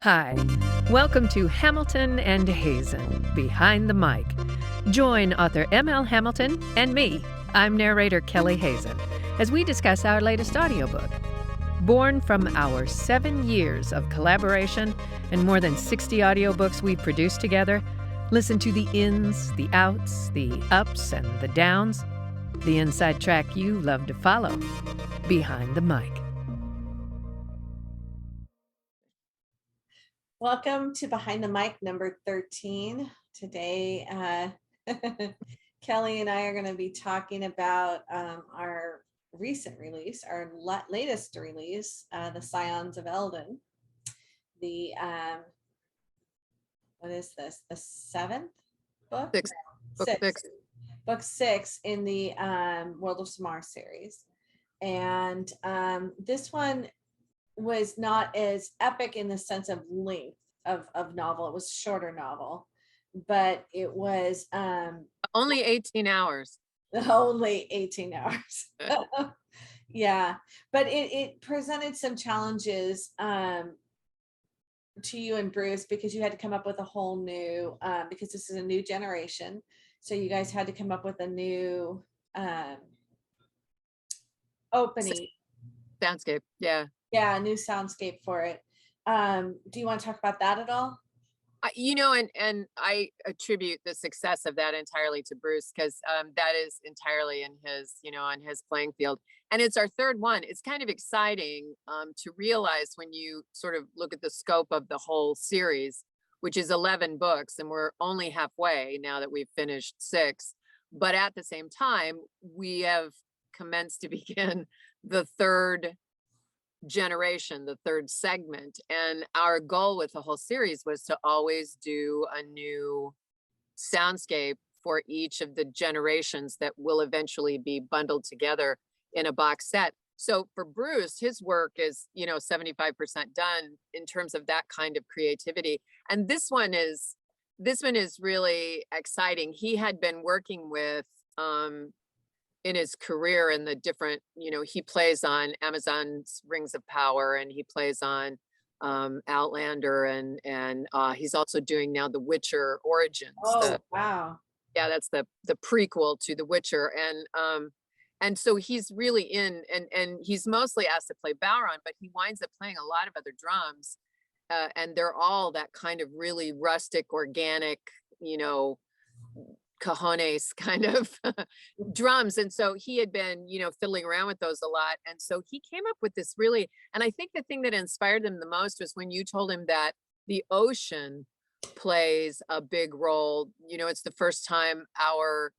Hi, welcome to Hamilton and Hazen, Behind the Mic. Join author M.L. Hamilton and me, I'm narrator Kelley Hazen, as we discuss our latest audiobook. Born from our 7 years of collaboration and more than 60 audiobooks we've produced together, listen to the ins, the outs, the ups, and the downs, the inside track you love to follow, Behind the Mic. Welcome to Behind the Mic number 13. Today, Kelley and I are going to be talking about our recent release, our latest release, the Scions of Eldon. The, what is this? The 7th book? Six. Book 6 in the World of Samar series. And this one was not as epic in the sense of length of novel. It was a shorter novel, but it was only 18 hours. Only 18 hours. Yeah, but it presented some challenges to you and Bruce, because you had to come up with a whole new because this is a new generation, so you guys had to come up with a new opening soundscape. Yeah, a new soundscape for it. Do you want to talk about that at all? And I attribute the success of that entirely to Bruce, because that is entirely in his, on his playing field. And it's our third one. It's kind of exciting to realize when you sort of look at the scope of the whole series, which is 11 books, and we're only halfway now that we've finished 6. But at the same time, we have commenced to begin the third generation, the third segment. And our goal with the whole series was to always do a new soundscape for each of the generations that will eventually be bundled together in a box set. So for Bruce, his work is, 75% done in terms of that kind of creativity. And this one is really exciting. He had been working with in his career in the different, he plays on Amazon's Rings of Power, and he plays on Outlander, and he's also doing now The Witcher Origins. Oh, wow. Yeah, that's the prequel to The Witcher. And so he's really in, and he's mostly asked to play Bowron, but he winds up playing a lot of other drums. And they're all that kind of really rustic, organic, cajones kind of drums. And so he had been, fiddling around with those a lot. And so he came up with this really, and I think the thing that inspired him the most was when you told him that the ocean plays a big role. It's the first time our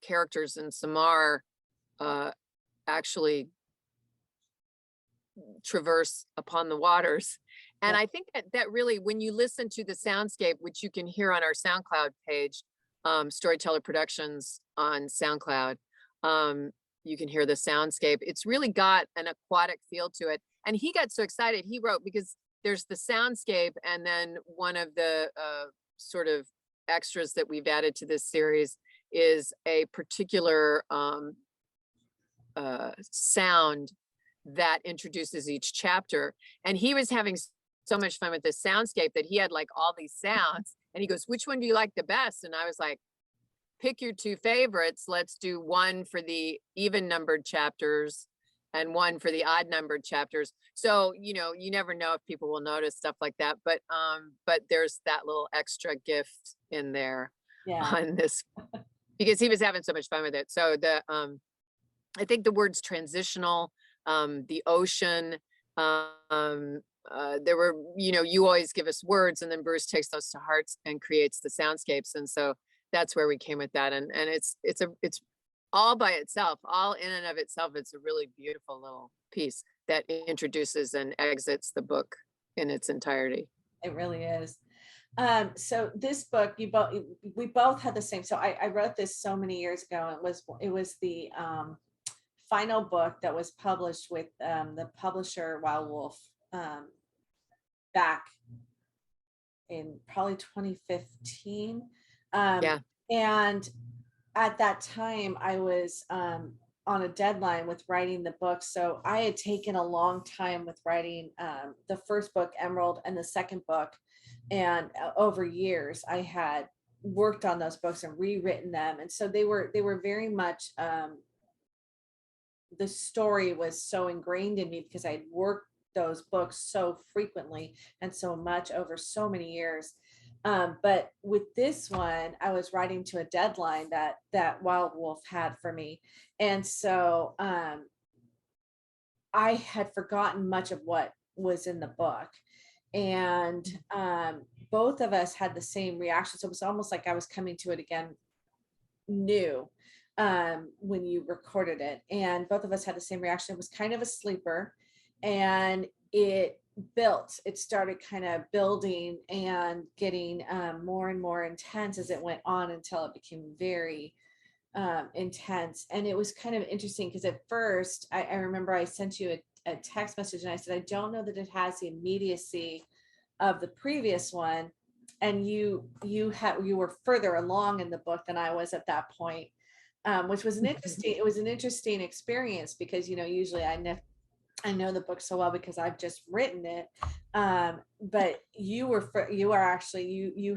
characters in Samar actually traverse upon the waters. And I think that really, when you listen to the soundscape, which you can hear on our SoundCloud page, Storyteller Productions on SoundCloud, you can hear the soundscape. It's really got an aquatic feel to it. And he got so excited. He wrote, because there's the soundscape, and then one of the sort of extras that we've added to this series is a particular sound that introduces each chapter. And he was having so much fun with the soundscape that he had like all these sounds, and he goes, "Which one do you like the best?" And I was like, "Pick your 2 favorites. Let's do one for the even numbered chapters and one for the odd numbered chapters." So, you never know if people will notice stuff like that, but there's that little extra gift in there on this, because he was having so much fun with it. So I think the words transitional, the ocean, there were, you always give us words, and then Bruce takes those to heart and creates the soundscapes. And so that's where we came with that. And it's all by itself, all in and of itself. It's a really beautiful little piece that introduces and exits the book in its entirety. It really is. So this book, we both had the same. So I wrote this so many years ago. It was the final book that was published with the publisher Wild Wolf back in probably 2015. Yeah. And at that time, I was on a deadline with writing the book. So I had taken a long time with writing the first book, Emerald, and the second book. And over years, I had worked on those books and rewritten them. And so they were very much, the story was so ingrained in me because I'd worked those books so frequently and so much over so many years. But with this one, I was writing to a deadline that Wild Wolf had for me. And so I had forgotten much of what was in the book. And both of us had the same reaction. So it was almost like I was coming to it again new when you recorded it. And both of us had the same reaction. It was kind of a sleeper, and it started kind of building and getting more and more intense as it went on until it became very intense. And it was kind of interesting because at first I remember I sent you a text message and I said, I don't know that it has the immediacy of the previous one. And you were further along in the book than I was at that point, which was an interesting experience because, usually I know the book so well because I've just written it. But you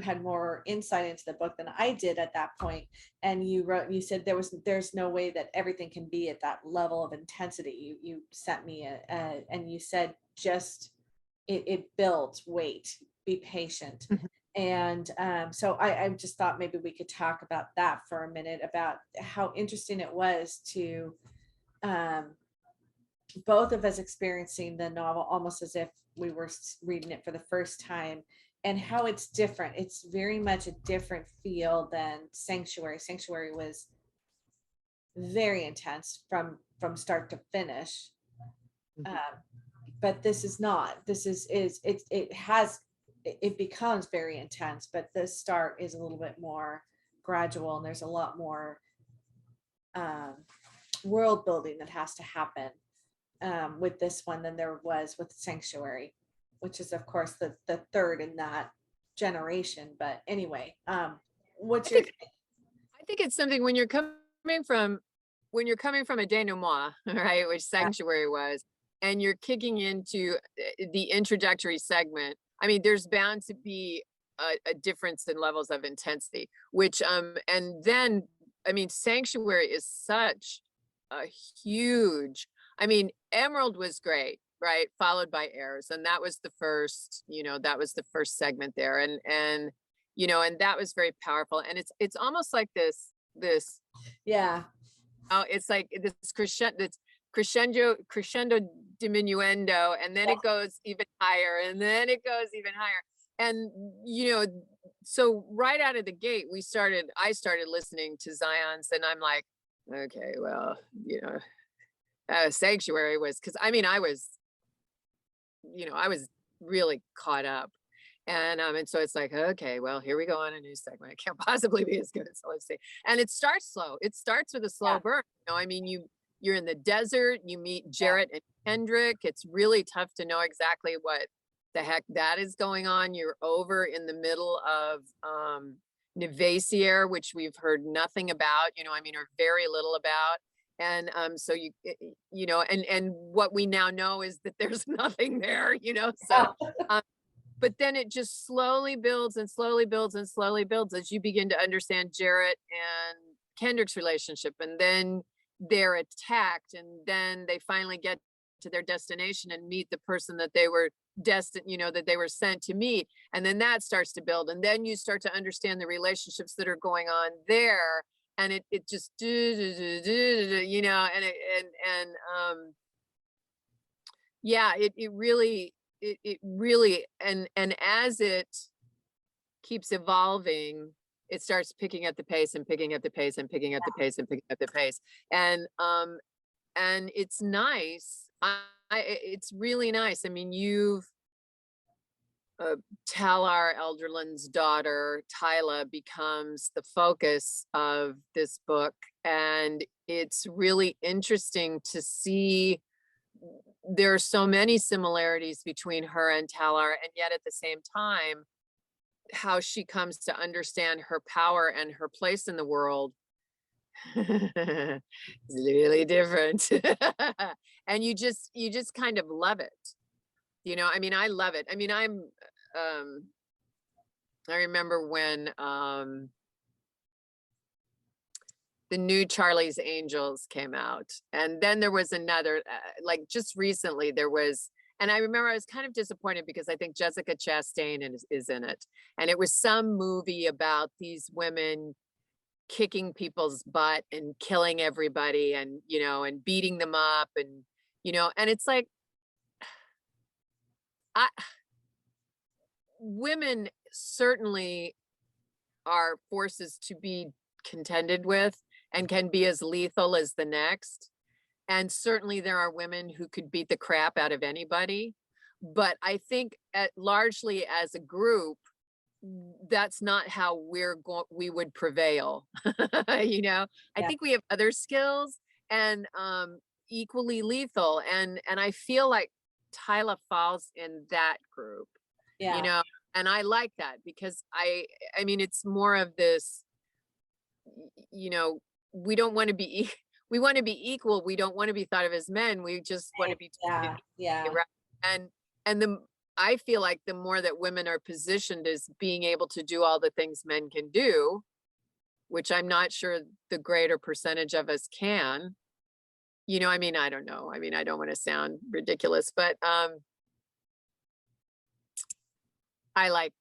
had more insight into the book than I did at that point. And you said there's no way that everything can be at that level of intensity. You sent me and you said, just, it builds, wait, be patient. And so I just thought maybe we could talk about that for a minute, about how interesting it was to both of us experiencing the novel almost as if we were reading it for the first time, and how it's different. It's very much a different feel than Sanctuary. Sanctuary was very intense from start to finish. But this is not. This is it becomes very intense, but the start is a little bit more gradual, and there's a lot more world building that has to happen with this one than there was with Sanctuary, which is of course the third in that generation. But anyway, I think it's something when you're coming from a denouement, right, which Sanctuary was, and you're kicking into the introductory segment. I mean, there's bound to be a difference in levels of intensity, which and then, I mean, Sanctuary is such a huge, I mean, Emerald was great, right? Followed by Heirs. And that was the first, segment there. And and that was very powerful. And it's almost like this, yeah. Oh, it's like this crescendo diminuendo, and then it goes even higher, and then it goes even higher. And, so right out of the gate, I started listening to Zion's, and I'm like, okay, well, Sanctuary was, because I mean, I was really caught up. And so it's like, okay, well, here we go on a new segment. It can't possibly be as good as, let's see. And it starts slow. It starts with a slow burn. I mean, you're in the desert, you meet Jarrett and Kendrick. It's really tough to know exactly what the heck that is going on. You're over in the middle of Nevasier, which we've heard nothing about, or very little about. And so and what we now know is that there's nothing there, so but then it just slowly builds and slowly builds and slowly builds as you begin to understand Jarrett and Kendrick's relationship. And then they're attacked, and then they finally get to their destination and meet the person that they were destined, that they were sent to meet. And then that starts to build. And then you start to understand the relationships that are going on there. And it just, it really, and as it keeps evolving, it starts picking up the pace and picking up the pace and picking up the pace and picking up the pace. And it's nice. It's really nice. I mean, you've Talar Elderland's daughter, Tyla, becomes the focus of this book. And it's really interesting to see there are so many similarities between her and Talar, and yet at the same time, how she comes to understand her power and her place in the world It's really different. And you just kind of love it. I mean, I love it. I mean, um I remember when the new Charlie's Angels came out. And then there was another, like just recently there was, and I remember I was kind of disappointed because I think Jessica Chastain is in it. And it was some movie about these women kicking people's butt and killing everybody and, and beating them up and it's like, I, women certainly are forces to be contended with and can be as lethal as the next. And certainly there are women who could beat the crap out of anybody. But I think largely as a group, that's not how we would prevail. I Yeah. think we have other skills and equally lethal. And I feel like Tyla falls in that group, Yeah. and I like that because I mean, it's more of this, we don't want to be, we want to be equal. We don't want to be thought of as men. We just want to be treated Yeah. Yeah. equally, right? And I feel like the more that women are positioned as being able to do all the things men can do, which I'm not sure the greater percentage of us can, I mean, I don't know. I mean, I don't want to sound ridiculous, but I like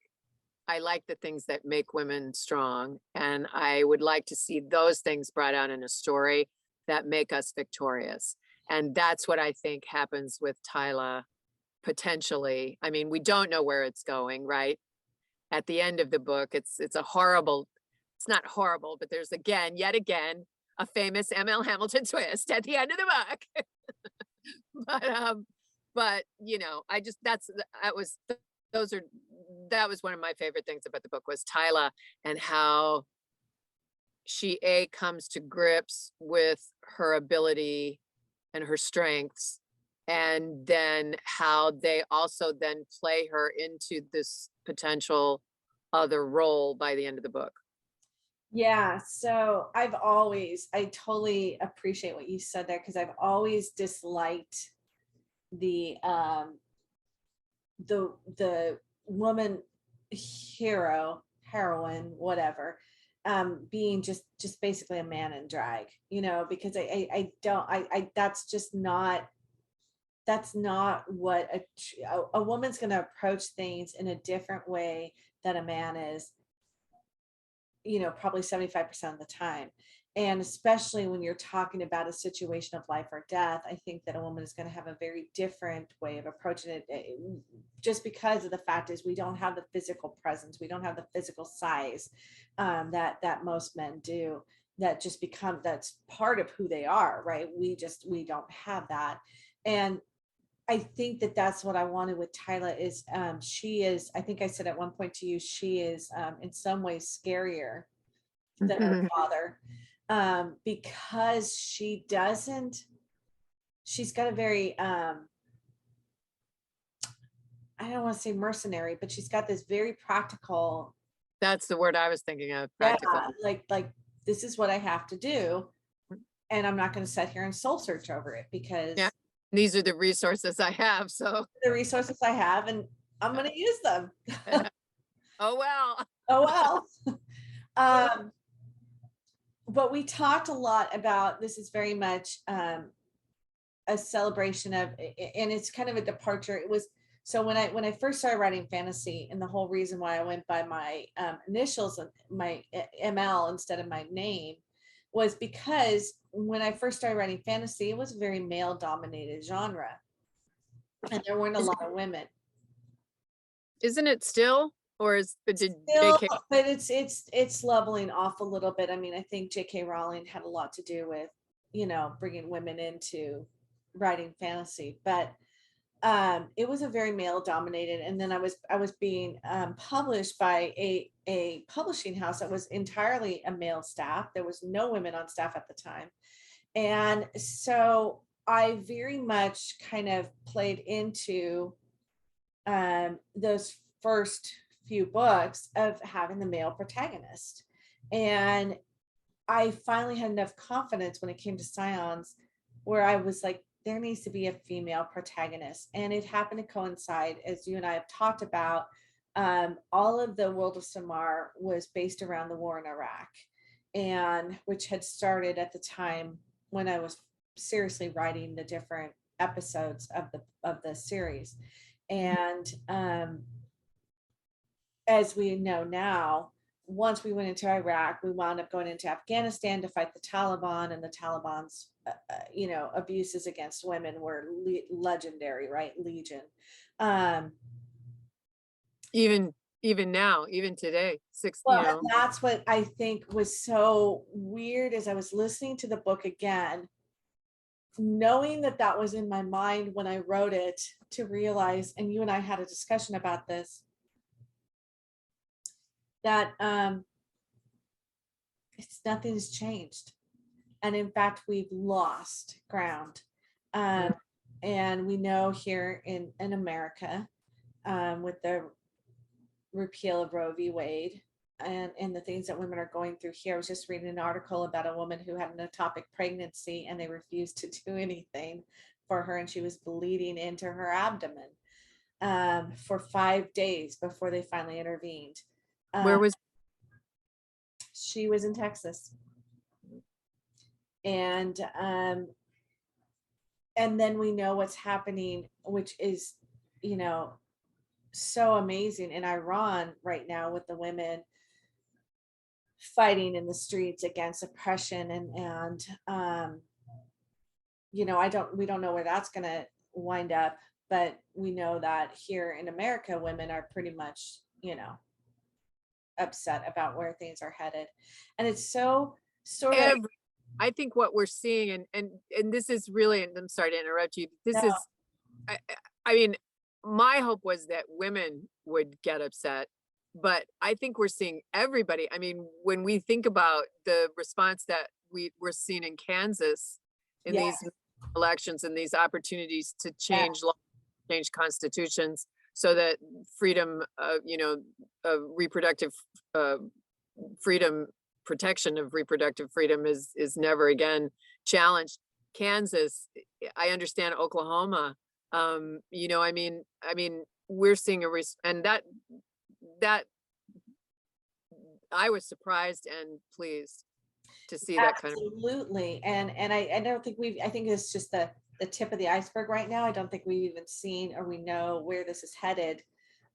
the things that make women strong, and I would like to see those things brought out in a story that make us victorious. And that's what I think happens with Tyla potentially. I mean, we don't know where it's going, right? At the end of the book, it's not horrible, but there's yet again, a famous ML Hamilton twist at the end of the book. But I just that was one of my favorite things about the book was Tyla and how she comes to grips with her ability and her strengths, and then how they also then play her into this potential other role by the end of the book. Yeah, so I totally appreciate what you said there because I've always disliked the woman heroine, whatever, being just basically a man in drag, because I don't, that's not what a woman's going to approach things in a different way that a man is, probably 75% of the time. And especially when you're talking about a situation of life or death, I think that a woman is going to have a very different way of approaching it, just because of the fact is we don't have the physical presence, we don't have the physical size that most men do. That's part of who they are, right? We don't have that. And I think that that's what I wanted with Tyla is she is, I think I said at one point to you, she is in some ways scarier than her father, because she's got a very, I don't want to say mercenary, but she's got this very practical. That's the word I was thinking of, practical. Yeah, like this is what I have to do. And I'm not going to sit here and soul search over it because these are the resources I have. So the resources I have, and I'm going to use them. Oh, well. Oh, well. But we talked a lot about, this is very much a celebration of, and it's kind of a departure. It was, so when I first started writing fantasy, and the whole reason why I went by my initials, my ML instead of my name, was because when I first started writing fantasy, it was a very male dominated genre. And there weren't a lot of women. Isn't it still? Or but it's leveling off a little bit. I mean, I think J.K. Rowling had a lot to do with, bringing women into writing fantasy, but it was a very male dominated. And then I was being published by a publishing house that was entirely a male staff. There was no women on staff at the time. And so I very much kind of played into those first few books of having the male protagonist. And I finally had enough confidence when it came to Scions where I was like, there needs to be a female protagonist. And it happened to coincide, as you and I have talked about, all of the world of Samar was based around the war in Iraq, and which had started at the time when I was seriously writing the different episodes of the series. And as we know now, once we went into Iraq, we wound up going into Afghanistan to fight the Taliban, and the Taliban's, abuses against women were legendary, right? Legion. Even now, even today, Well, that's what I think was so weird as I was listening to the book again, knowing that that was in my mind when I wrote it, to realize, and you and I had a discussion about this, that nothing's changed, and in fact we've lost ground. And we know here in America, with the repeal of Roe v. Wade and the things that women are going through here. I was just reading an article about a woman who had an ectopic pregnancy, and they refused to do anything for her, and she was bleeding into her abdomen for 5 days before they finally intervened. Where was She was in Texas. And then we know what's happening, which is, so amazing in Iran right now, with the women fighting in the streets against oppression. And we don't know where that's going to wind up, but we know that here in America, women are pretty much, upset about where things are headed. And it's so sort of, I think what we're seeing, and this is really, and I'm sorry to interrupt you, this No. is, I mean, my hope was that women would get upset, but I think we're seeing everybody. I mean, when we think about the response that we're seeing in Kansas in Yes. these elections and these opportunities to change law, change constitutions, so that freedom, reproductive freedom, protection of reproductive freedom is never again challenged. Kansas, I understand Oklahoma, I mean, we're seeing and that I was surprised and pleased to see that kind of. Absolutely. And I don't think I think it's just the tip of the iceberg right now. I don't think we've even seen or we know where this is headed.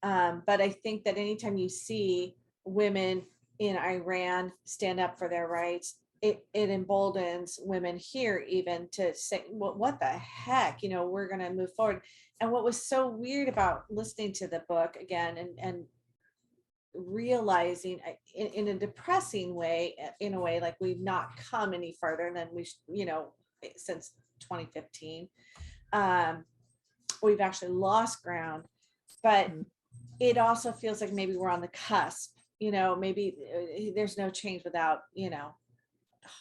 But I think that anytime you see women in Iran stand up for their rights, it emboldens women here even to say, well, what the heck, we're going to move forward. And what was so weird about listening to the book again and realizing in a depressing way, in a way, like we've not come any further than we, since 2015, we've actually lost ground, but it also feels like maybe we're on the cusp, maybe there's no change without,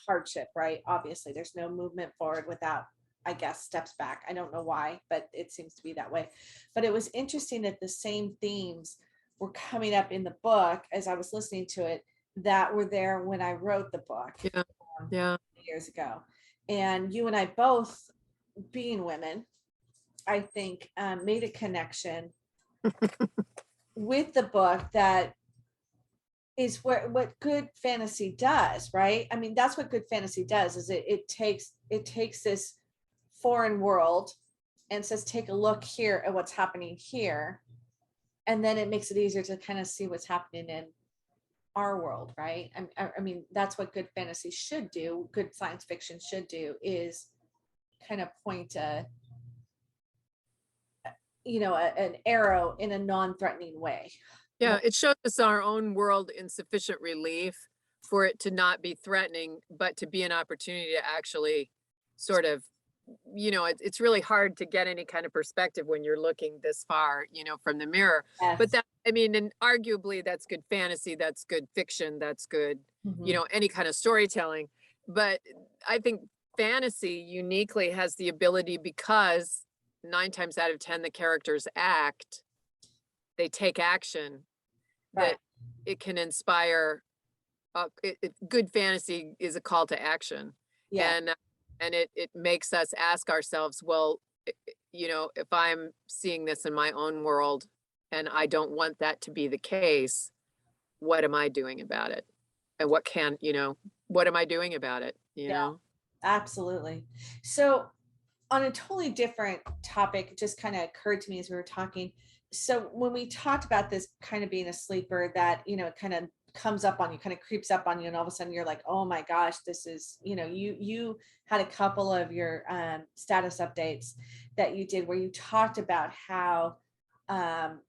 hardship, right? Obviously there's no movement forward without, I guess, steps back. I don't know why, but it seems to be that way. But it was interesting that the same themes were coming up in the book as I was listening to it that were there when I wrote the book years ago. And you and I both, being women, I think made a connection with the book that is what good fantasy does, right? I mean, that's what good fantasy does, is it takes this foreign world and says, take a look here at what's happening here. And then it makes it easier to kind of see what's happening in our world, right? I mean, that's what good fantasy should do. Good science fiction should do, is kind of point an arrow in a non-threatening way. Yeah, it shows us our own world in sufficient relief for it to not be threatening, but to be an opportunity to actually sort of, it's really hard to get any kind of perspective when you're looking this far, from the mirror. Yes. But that, I mean, and arguably that's good fantasy, that's good fiction, that's good, any kind of storytelling. But I think fantasy uniquely has the ability, because 9 times out of 10, the characters they take action, that it can inspire good fantasy is a call to action, Yeah. and it makes us ask ourselves, well, if I'm seeing this in my own world, and I don't want that to be the case, what am I doing about it? And what am I doing about it? You Yeah, know? absolutely. So on a totally different topic, it just kind of occurred to me as we were talking. So when we talked about this kind of being a sleeper that, it kind of comes up on you, kind of creeps up on you, and all of a sudden you're like, oh my gosh, this is, you had a couple of your status updates that you did where you talked about how um,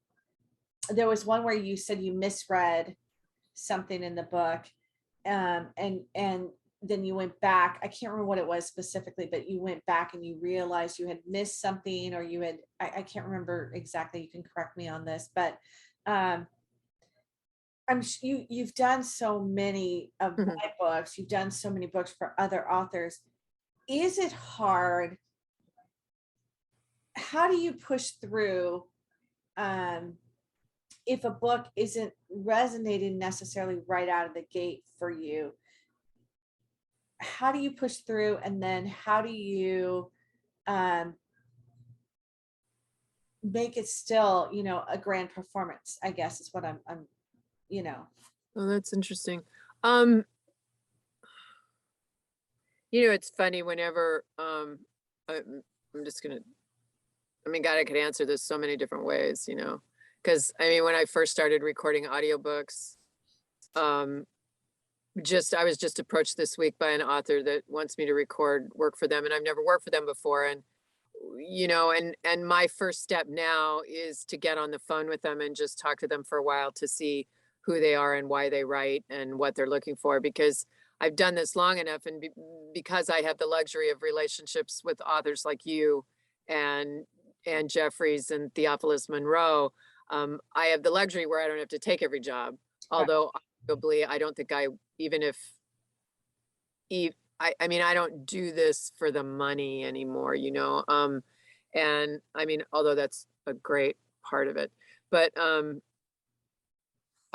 there was one where you said you misread something in the book, and then you went back. I can't remember what it was specifically, but you went back and you realized you had missed something, or you had, I can't remember exactly. You can correct me on this, but um, you've done so many of Mhm. my books. You've done so many books for other authors. Is it hard? How do you push through um, if a book isn't resonating necessarily right out of the gate for you? How do you push through, and then how do you um, make it still, a grand performance, I guess is what I'm you know Oh, that's interesting. Um, it's funny whenever I'm, I'm just gonna I mean, God, I could answer this so many different ways, because I mean, when I first started recording audiobooks, um, I was just approached this week by an author that wants me to record work for them, and I've never worked for them before. And and my first step now is to get on the phone with them and just talk to them for a while to see who they are and why they write and what they're looking for, because I've done this long enough, and because I have the luxury of relationships with authors like you and Jeffries and Theophilus Monroe. I have the luxury where I don't have to take every job, Right. although arguably I don't think even if I mean, I don't do this for the money anymore, and I mean, although that's a great part of it, but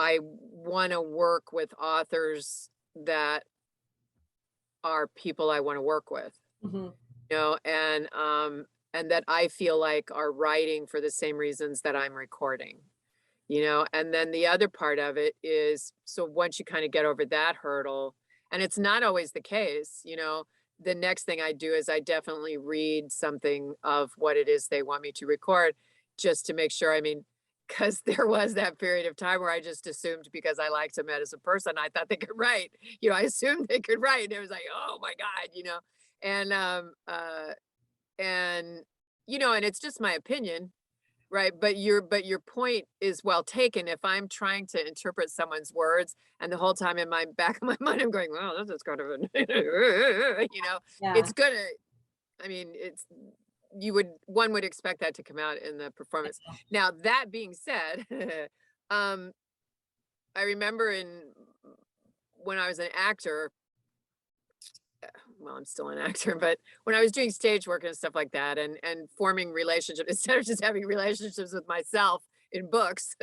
I want to work with authors that are people I want to work with, Mhm. and that I feel like are writing for the same reasons that I'm recording. And then the other part of it is, so once you kind of get over that hurdle, and it's not always the case, the next thing I do is I definitely read something of what it is they want me to record, just to make sure. I mean, because there was that period of time where I just assumed, because I liked them as a person, I thought they could write. I assumed they could write. And it was like, oh my God, and and and it's just my opinion. Right, but your point is well taken. If I'm trying to interpret someone's words, and the whole time in my back of my mind I'm going, "Well, this is kind of an," Yeah. it's gonna. I mean, one would expect that to come out in the performance. Now that being said, um, I remember when I was an actor. Well, I'm still an actor, but when I was doing stage work and stuff like that, and forming relationships instead of just having relationships with myself in books,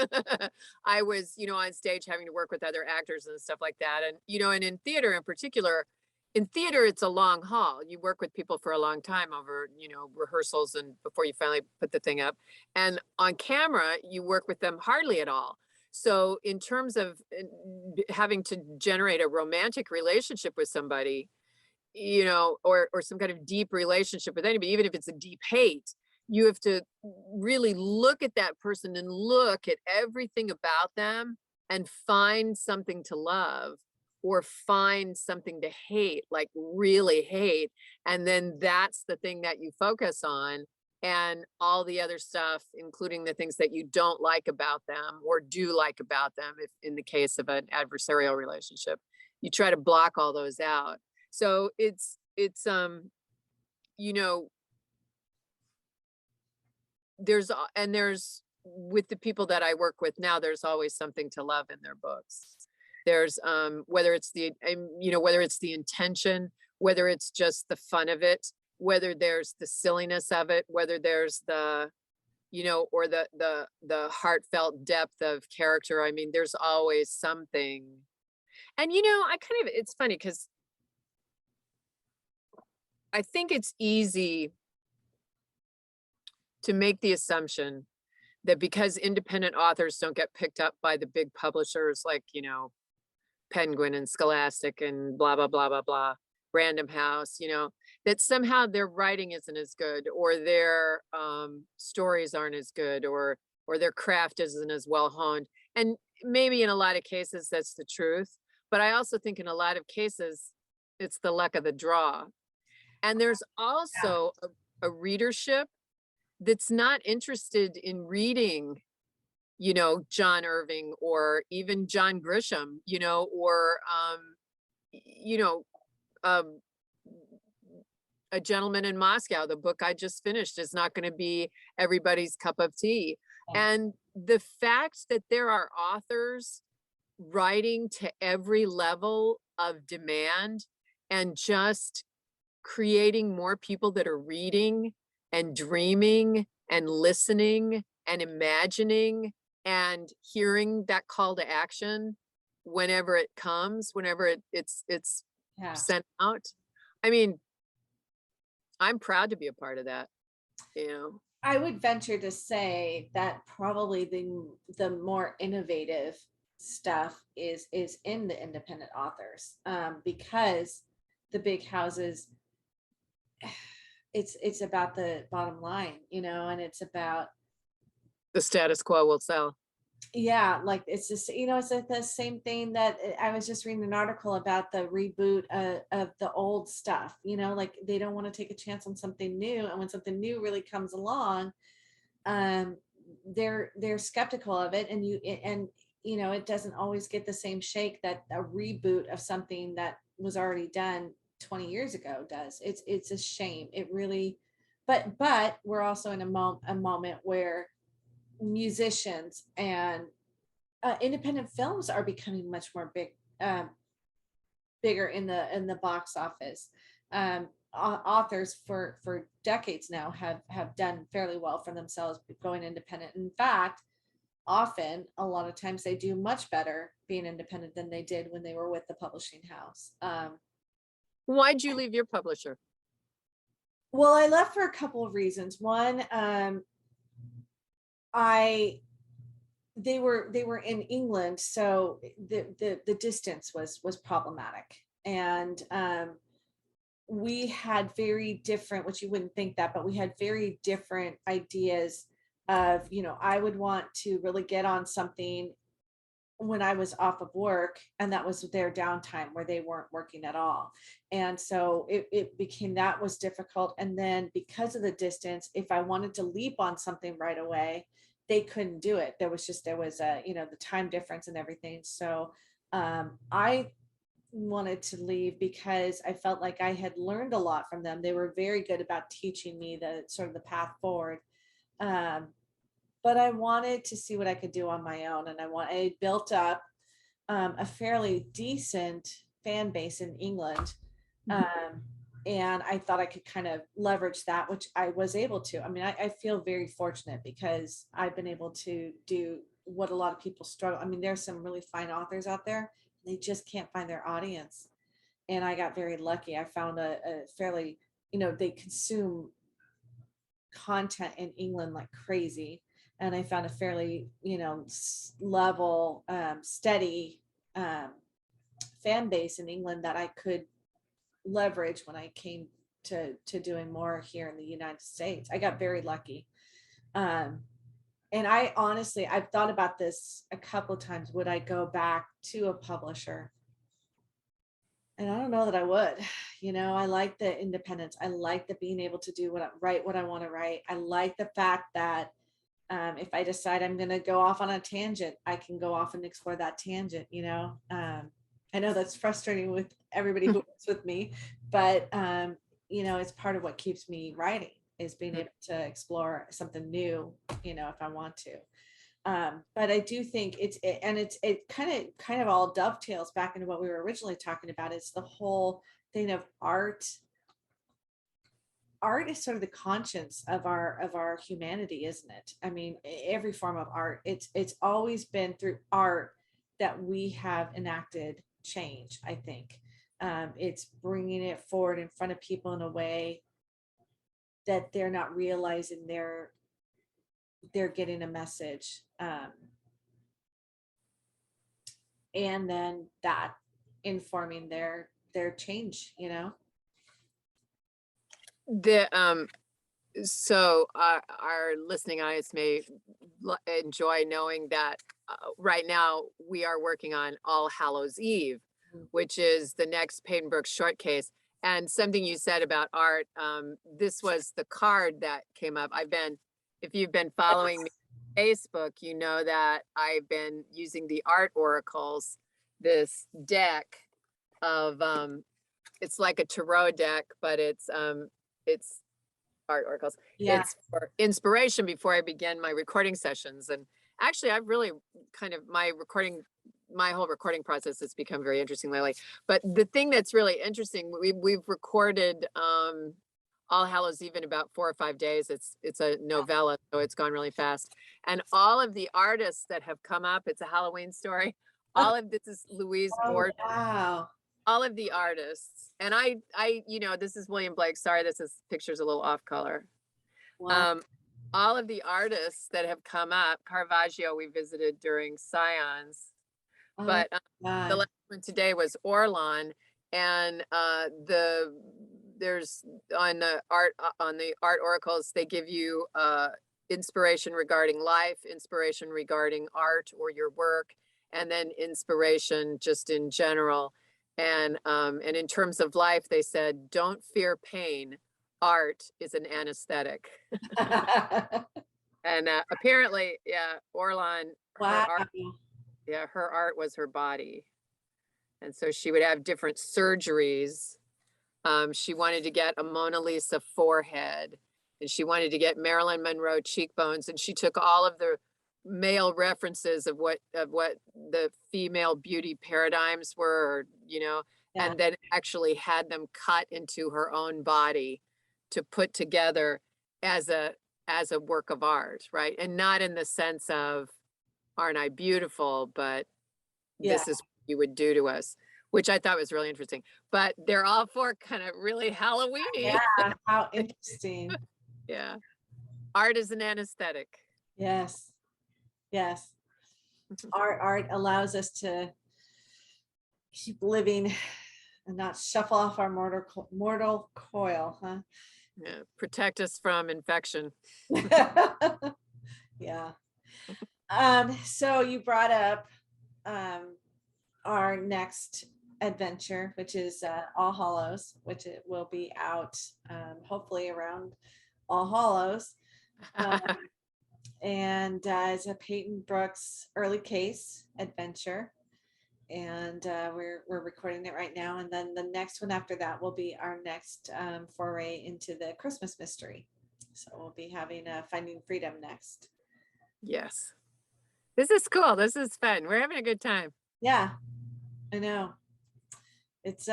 I was, on stage having to work with other actors and stuff like that. And and in theater in particular, in theater it's a long haul. You work with people for a long time over, rehearsals and before you finally put the thing up. And on camera, you work with them hardly at all. So in terms of having to generate a romantic relationship with somebody, or some kind of deep relationship with anybody, even if it's a deep hate, you have to really look at that person and look at everything about them and find something to love or find something to hate, like really hate. And then that's the thing that you focus on. And all the other stuff, including the things that you don't like about them or do like about them, if in the case of an adversarial relationship, you try to block all those out. So you know, there's with the people that I work with now, there's always something to love in their books. There's whether it's the intention, whether it's just the fun of it, whether there's the silliness of it, whether there's or the heartfelt depth of character. I mean, there's always something. And it's funny because I think it's easy to make the assumption that because independent authors don't get picked up by the big publishers like, Penguin and Scholastic and blah, blah, blah, blah, blah, Random House, that somehow their writing isn't as good, or their stories aren't as good, or their craft isn't as well honed. And maybe in a lot of cases that's the truth. But I also think in a lot of cases, it's the luck of the draw. And there's Yeah. also a readership that's not interested in reading, John Irving or even John Grisham, or, you know, um, A Gentleman in Moscow. The book I just finished is not going to be everybody's cup of tea. And the fact that there are authors writing to every level of demand and just creating more people that are reading and dreaming and listening and imagining and hearing that call to action whenever it comes, whenever it's Yeah. sent out. I mean, I'm proud to be a part of that, you know. I would venture to say that probably the more innovative stuff is in the independent authors, because the big houses, it's about the bottom line, and it's about, The status quo will sell. yeah, like it's just, it's like the same thing that I was just reading an article about the reboot of the old stuff, like they don't want to take a chance on something new, and when something new really comes along, um they're skeptical of it, and it doesn't always get the same shake that a reboot of something that was already done 20 years ago does. It's a shame, it really. But we're also in a moment where musicians and independent films are becoming much more bigger in the box office. Authors for decades now have done fairly well for themselves going independent. In fact, often a lot of times they do much better being independent than they did when they were with the publishing house. Why'd you leave your publisher? Well, I left for a couple of reasons. One, they were in England, so the distance was problematic, and we had very different, which you wouldn't think that, but we had very different ideas of, I would want to really get on something when I was off of work, and that was their downtime where they weren't working at all. And so it became, that was difficult. And then because of the distance, if I wanted to leap on something right away, they couldn't do it. There was a, the time difference and everything. So I wanted to leave because I felt like I had learned a lot from them. They were very good about teaching me the sort of the path forward. But I wanted to see what I could do on my own. And I built up a fairly decent fan base in England. And I thought I could kind of leverage that, which I was able to. I mean, I feel very fortunate because I've been able to do what a lot of people struggle. I mean, there's some really fine authors out there. They just can't find their audience. And I got very lucky. I found a fairly, they consume content in England like crazy. And I found a fairly, level, steady fan base in England that I could leverage when I came to doing more here in the United States. I got very lucky. And I honestly, I've thought about this a couple of times. Would I go back to a publisher? And I don't know that I would. I like the independence. I like the being able to write what I want to write. I like the fact that if I decide I'm going to go off on a tangent, I can go off and explore that tangent. I know that's frustrating with everybody who works with me, but it's part of what keeps me writing, is being able to explore something new, if I want to. But I do think it kind of all dovetails back into what we were originally talking about. It's the whole thing of art. Art is sort of the conscience of our humanity, isn't it? I mean, every form of art, it's always been through art that we have enacted change, I think. It's bringing it forward in front of people in a way that they're not realizing they're getting a message. And then that informing their change, you know. The so our listening audience may enjoy knowing that right now we are working on All Hallows Eve, which is the next Peyton Brooks short case. And something you said about art, this was the card that came up. If you've been following me on Facebook, you know that I've been using the art oracles, this deck of, it's like a tarot deck, but it's art oracles. Yeah. It's for inspiration before I begin my recording sessions. And actually, I've really kind of my whole recording process has become very interesting lately. But the thing that's really interesting, we've recorded All Hallows Eve in about 4 or 5 days. It's a novella, so it's gone really fast. And all of the artists that have come up, it's a Halloween story. All of this is Louise Gordon. Wow. All of the artists, and I, this is William Blake. Sorry, picture's a little off color. Wow. All of the artists that have come up, Caravaggio we visited during Scions, but the last one today was Orlan, and there's on the art oracles, they give you inspiration regarding life, inspiration regarding art or your work, and then inspiration just in general. And in terms of life, they said, don't fear pain. Art is an anesthetic. And apparently, yeah, Orlan, Wow. her art was her body. And so she would have different surgeries. She wanted to get a Mona Lisa forehead, and she wanted to get Marilyn Monroe cheekbones. And she took all of the male references of what the female beauty paradigms were, and then actually had them cut into her own body to put together as a work of art, right? And not in the sense of, aren't I beautiful, but this is what you would do to us, which I thought was really interesting. But they're all 4 kind of really Halloween-y. Yeah, how interesting. Yeah. Art is an anesthetic. Yes. Yes. Art allows us to keep living and not shuffle off our mortal coil, huh? Yeah, protect us from infection. Yeah. So you brought up our next adventure, which is All Hallows, which it will be out hopefully around All Hallows. And it's a Peyton Brooks early case adventure, and we're recording it right now. And then the next one after that will be our next foray into the Christmas mystery. So we'll be having Finding Freedom next. Yes, this is cool. This is fun. We're having a good time. Yeah, I know. It's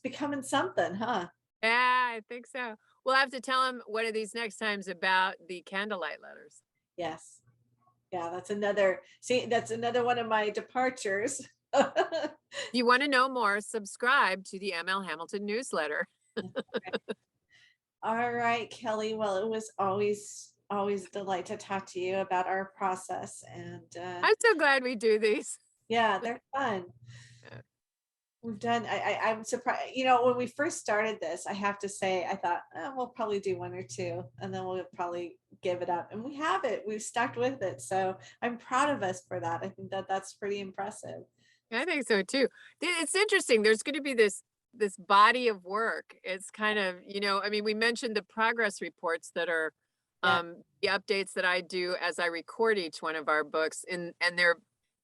becoming something, huh? Yeah, I think so. We'll have to tell him one of these next times about the candlelight letters. Yes. Yeah, that's another one of my departures. If you want to know more, subscribe to the ML Hamilton newsletter. All right, Kelley. Well, it was always a delight to talk to you about our process. And I'm so glad we do these. Yeah, they're fun. We've done, I'm surprised, when we first started this, I have to say, I thought, we'll probably do 1 or 2, and then we'll probably give it up. And we have it. We've stuck with it. So I'm proud of us for that. I think that's pretty impressive. I think so too. It's interesting. There's going to be this body of work. It's kind of, we mentioned the progress reports that are the updates that I do as I record each one of our books, and they're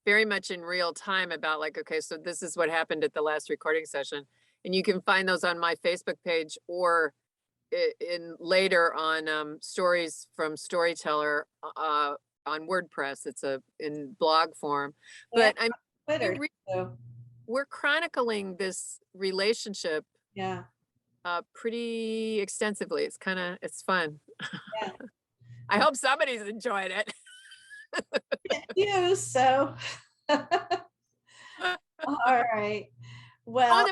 very much in real time about like, okay, so this is what happened at the last recording session. And you can find those on my Facebook page or in later on Stories from Storyteller on WordPress. It's in blog form. But I'm Twitter. We're chronicling this relationship pretty extensively. It's fun. Yeah. I hope somebody's enjoyed it. You so all right. Well,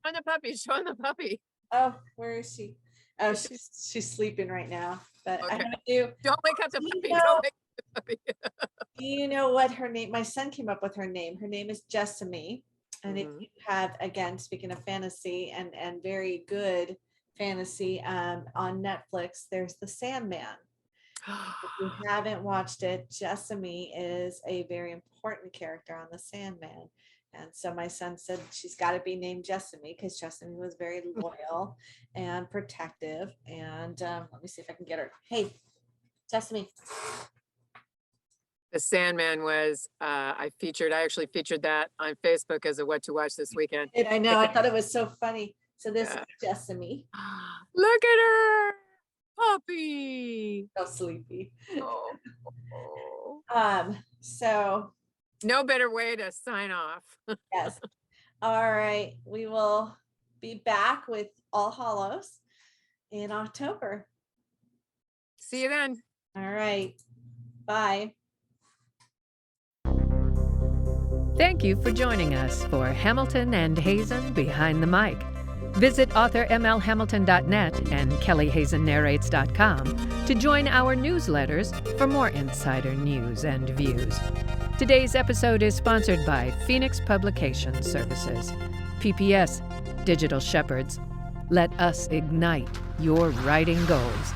On the puppy, showing the puppy. oh, where is she? Oh, she's sleeping right now. But I Okay. have to. Don't wake up the You puppy. know- Don't wake up the puppy. Do you know what her name? My son came up with her name. Her name is Jessamy. And if Mhm. you have, again, speaking of fantasy and very good fantasy, on Netflix, there's The Sandman. If you haven't watched it, Jessamy is a very important character on The Sandman. And so my son said she's got to be named Jessamy because Jessamy was very loyal and protective. And let me see if I can get her. Hey, Jessamy. The Sandman was, I actually featured that on Facebook as a what to watch this weekend. And I know, I thought it was so funny. So this Yeah. is Jessamy. Look at her, puppy. So sleepy. Oh. So No better way to sign off. yes. All right. We will be back with All Hallows in October. See you then. All right. Bye. Thank you for joining us for Hamilton and Hazen Behind the Mic. Visit authormlhamilton.net and kellyhazennarrates.com to join our newsletters for more insider news and views. Today's episode is sponsored by Phoenix Publication Services, PPS, Digital Shepherds. Let us ignite your writing goals.